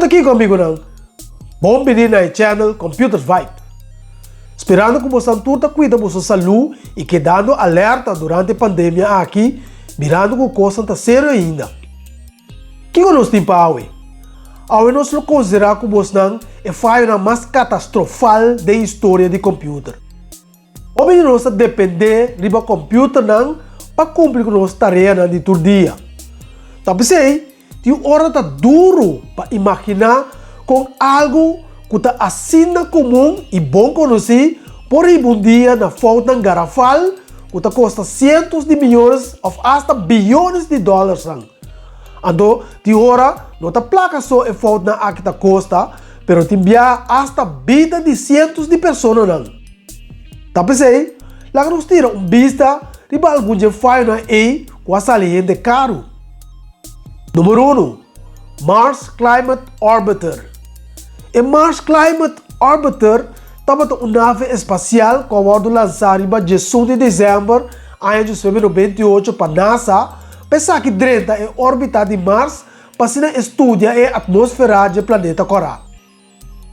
Fica aqui comigo não. Bom-vindo ao channel Computer Vibe. Esperando que você tudo cuida da sua saúde e que dando alerta durante a pandemia aqui, mirando que a coisa está séria ainda. O que nós temos para hoje? Hoje nós consideramos que você é a falha mais catastrófica da história do computer. Hoje nós depender do computer para cumprir com nossa tarefa de todo dia. Talvez tem hora tá duro para imaginar com algo que está assim comum e bom conhecido, porém um dia na falta garrafal que está custa centos de milhões ou até bilhões de dólares. Então, tem hora não tá placa só é falta na que tá custa, pero tem enviar até vida de centos de pessoas. Tá pensei? Lá que nós tira vista de algum dia falha aí com a saliente caro. Número 1. Mars Climate Orbiter. O Mars Climate Orbiter estava uma nave espacial que foi lançada em 18 de dezembro de 2028 para a NASA, pensar que dentro da órbita de Mars para estudar a atmosfera do planeta Coral.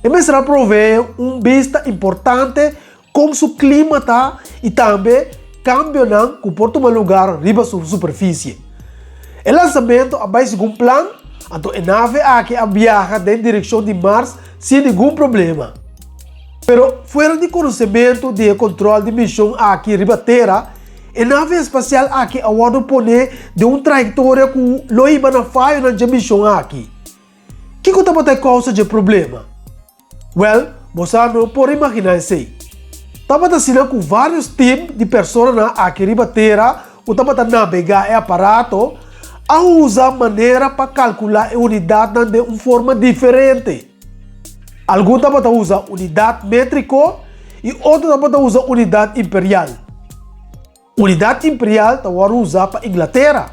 E mesmo provê vista importante como o clima está e também cambia no comportamento lugar riba sua superfície. O lançamento é mais um plano, então a nave aqui viaja em direção de Mars sem nenhum problema. Pero fora de conhecimento de controle de missão aqui riba Terra, a nave espacial aqui agora põe de uma trajetória que não iba na falha na missão aqui. O que está para causa de problema? Well, você não pode imaginar isso. Estava assinando com vários tipos de pessoas aqui riba Terra, que estava navegar o aparato, a usar maneira para calcular a unidade de uma forma diferente. Alguns também usam unidade métrica e outros também usam unidade imperial. Unidade imperial também usa para Inglaterra.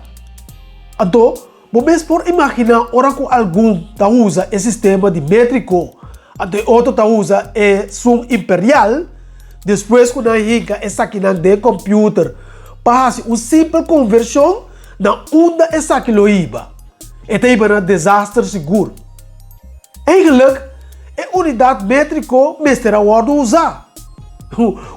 Então, vocês podem imaginar ora que algum usa esse sistema de métrico, e outro usa o sum imperial, depois quando a gente essa aqui de computer para fazer uma simples conversão na onda essa que lo iba. E tem um desastre seguro. Eigenlijk, a unidade métrica mestre agora usar.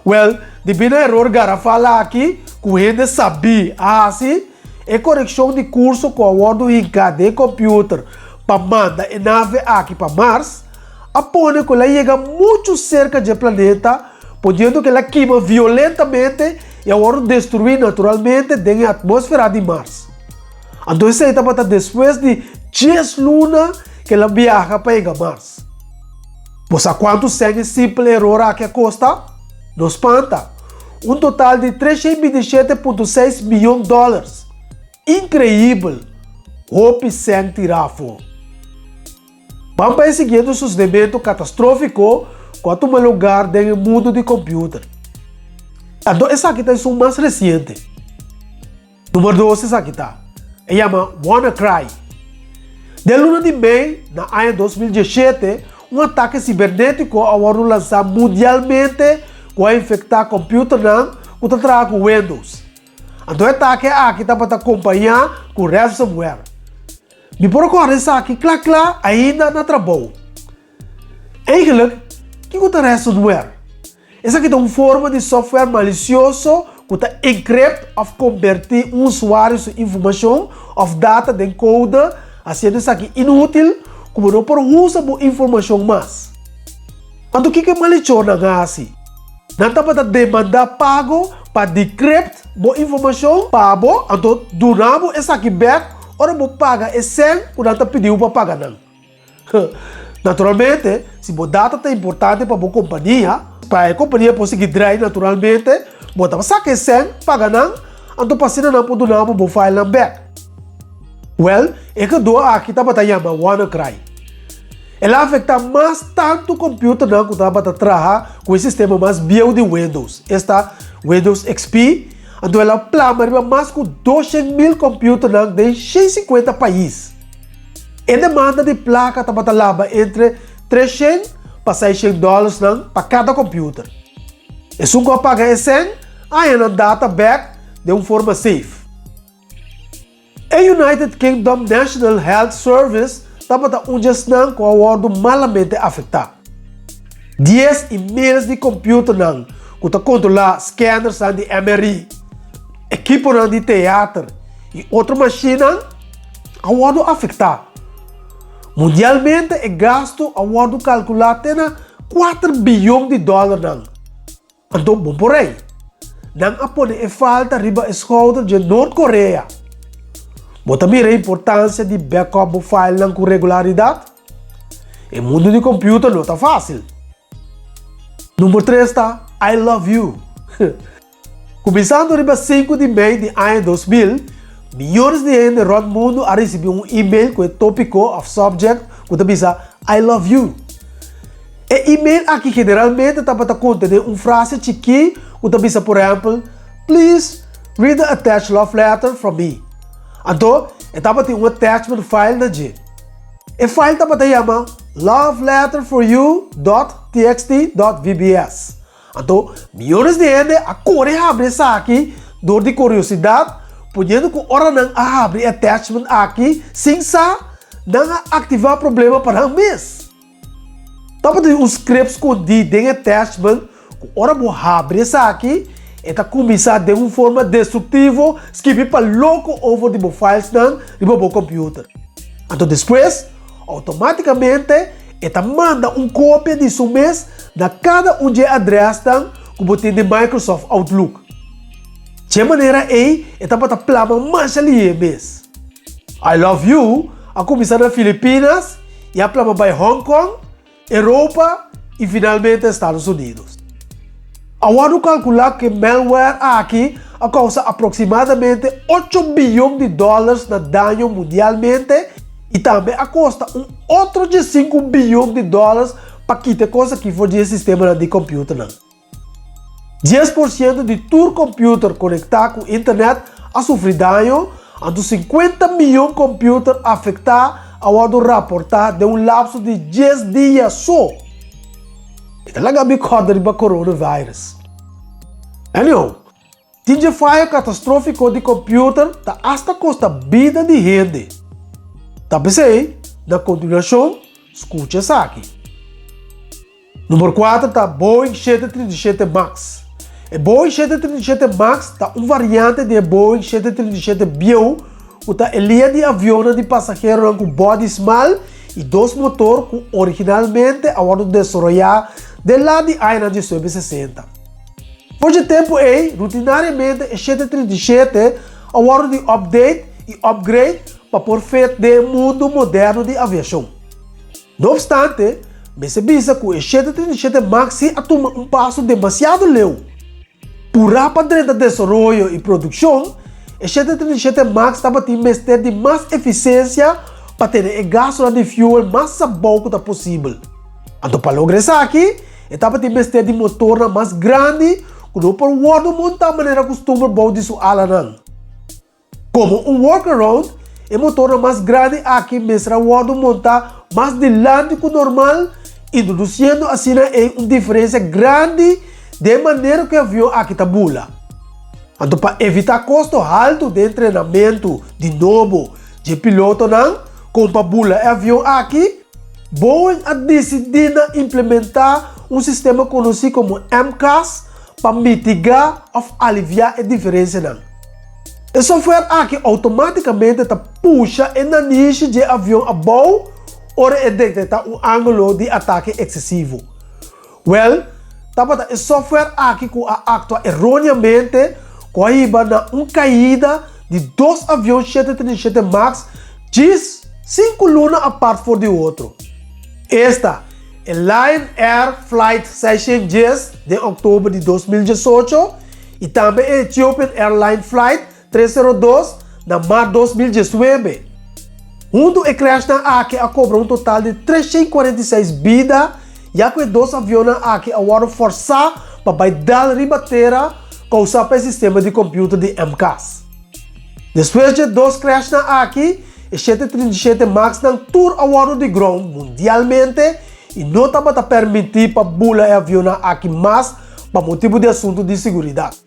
Well, devido ao erro garrafal aqui, que a gente sabia assim, a correção de curso com a ordem de computer para mandar a nave aqui para Mars, apone que ela chega muito cerca do planeta, podendo que ela queima violentamente e agora destruir naturalmente a atmosfera de Mars. Então isso aí está depois de 10 lunas que ela viaja para ir a Mars. Você quanto segue simples erro aqui custa? Não espanta. Um total de 327,6 milhões de dólares. Incrível! Hope sem tirar fogo. Vamos para o seguinte sucedimento catastrófico quanto um lugar no mundo de computer. Então, essa aqui é o mais recente. Número 2, essa aqui está. Se chama WannaCry. De luna de maio, na ano 2017, um ataque cibernético foi lançado mundialmente para infectar computers que trabalham com Windows. Então, o ataque aqui está para acompanhar com ransomware. Me procura essa aqui, claro, ainda não trabalhou. Eigenlijk, o que é ransomware? Essa aqui é uma forma de software malicioso que está encrypt ou convertir um usuário sua informação ou data de code, sendo isso aqui inútil, como não pode usar a informação mais. Então, o que é malicioso assim? Não está para demandar pago para decrypt boa informação para bo, então duramos essa aqui back, ora bo paga é 100, quando está pediu para pagar não. Naturalmente, se o data é importante para a companhia, para a companhia conseguir drive naturalmente, bota saque 100, paga não, então passina não pode não bo file não back. Well, é que do aqui tá para chamar WannaCry. Ela afeta mais tanto o computer não que está para trabalhar com o sistema mais bio de Windows. Esta Windows XP, então ela plama mais de 200.000 computers de 150 países. A demanda de placa está para lá entre $300 para $600 para cada computer. E se você paga esse, aí na data back de uma forma safe. A United Kingdom National Health Service está para gestão com o ordo malamente afetado. 10 e-mails de computer que está controlar scanners de MRI, equipo de teatro e outra máquina, o ordo afetado. Mundialmente, é gasto a ordo calculado tem $4 bilhões. Então, bom por aí. Não apone falta riba a escolta de Norte-Coreia. Mas também a importância de backup file com regularidade. O mundo de computer não está fácil. Número 3 está I love you. Começando riba 5 de maio de ano 2000, milhões de gente no mundo a receber um e-mail com o tópico of subject que diz I love you. E e-mail aqui generalmente está para conter uma frase chique que diz, por exemplo, please read the attached love letter from me. Então, está para ter um attachment file na G. E file está para chamar loveletterforyou.txt.vbs. Então, milhões de gente a correr abre isso aqui, dor de curiosidade, podendo que hora não abre attachment aqui, sem sa não ativar problema para o mês. Está para ter um script escondido em attachment, que hora não abre isso aqui, está começar de uma forma destrutiva, escrever para louco over de files não, de meu computer. Então depois, automaticamente, está manda uma cópia de seu mês da cada um de address que você tem de Microsoft Outlook. De maneira aí, está para plamar mais ali mês. I love you, a começar nas Filipinas, e a plama para Hong Kong, Europa e finalmente Estados Unidos. Agora calcular que malware aqui causa aproximadamente $8 bilhões na dano mundialmente e também custa outro de $5 bilhões para quitar coisa que for de sistema de computer. 10% de todo computer conectado com a internet a sofrer dano, e 50 milhões de computers afetados a reportar de um lapso de 10 dias só. Ito lang ang bikoda rin ba coronavirus. Anyway, tinha falha catastrófica de computer tá hasta custa vida de gente. Tá pensei, na continuação, escute essa aqui. Número 4 tá Boeing 737 MAX. O Boeing 737 MAX tá variante de Boeing 737 Bio, que tá a linha de avião de passageiro com body small e dois motores que originalmente foram desarrollados de lá de ano de 1960. Por esse tempo aí, rutinariamente, o 737 foram de update e upgrade para por feito do mundo moderno de aviação. Não obstante, percebe-se que o 737 MAX toma um passo demasiado lento. Por rápido de desenvolvimento e produção, o 737 MAX estava tendo mestre de mais eficiência para ter o gasto de fuel mais sabor que possível. Então, para lograr isso aqui, estava tendo mestre de motor mais grande, que não por montar a maneira costuma de sua ala. Como um workaround, o motor mais grande aqui mestra montar mais delante que o normal, introduzindo assim uma diferença grande de maneira que o avião aqui tabula. Então, para evitar custo alto de treinamento de novo de piloto, com pabula o avião aqui, Boeing decidiu implementar um sistema conhecido como MCAS para mitigar ou aliviar a diferença. O software aqui automaticamente puxa na niche de avião a voo ou detectar um ângulo de ataque excessivo. Well, Tabata o software aqui que actua erroneamente corriba na caída de 2 aviões 737 MAX, diz 5 lunas a parte for de outro. Esta é Lion Air Flight 610 de outubro de 2018 e também é Ethiopian Airline Flight 302 na março de 2019. Junto e crash na aqui a cobra total de 346 vidas, já que 2 aviões aqui agora forçar para dar ribateira causar para o sistema de computador de MCAS. Depois de 2 crash na aqui, o 737 MAX não tour agora de ground mundialmente e não estava a permitir para bula o avião aqui mais para motivo de assunto de segurança.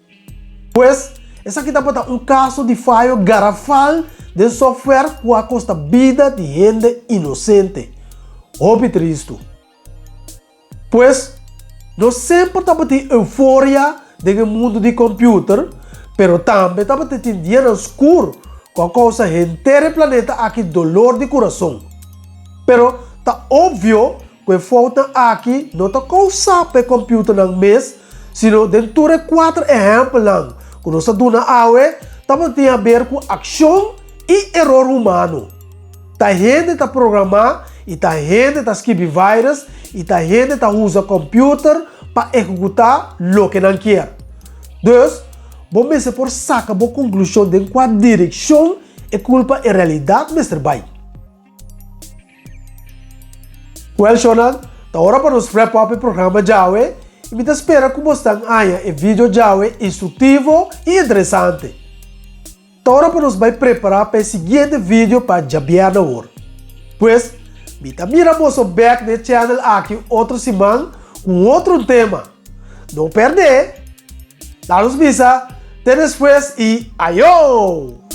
Pois, essa aqui estava caso de falho garrafal de software que custa vida de gente inocente. Óbvio triste. Pois, nós sempre estava de euforia do mundo de computer, mas também estava de dia no escuro com a causa inteira planeta aqui dolor de coração. Pero tá óbvio que falta aqui não tá causa para computer no mês, sino dentro de 4 exemplos lá, que nós dona awe, tava tem a ver com ação e erro humano. Tá gente tá programar e tá gente tá escrever vírus e tá gente tá usa computer para executar o que não quer. Então, vamos ver por sacar a conclusão de qual direção é culpa e realidade, Mr. Bai. Well, Shonal, tá hora para nos wrap up o programa Jawe e me espera que você tenha um vídeo Jawe instrutivo e interessante. Tá hora para nos vai preparar para o seguinte vídeo para jabiar na hora. Pois, miramos o back no channel aqui outra semana com outro tema. Não perder! Dá-nos missa, até depois e aiô!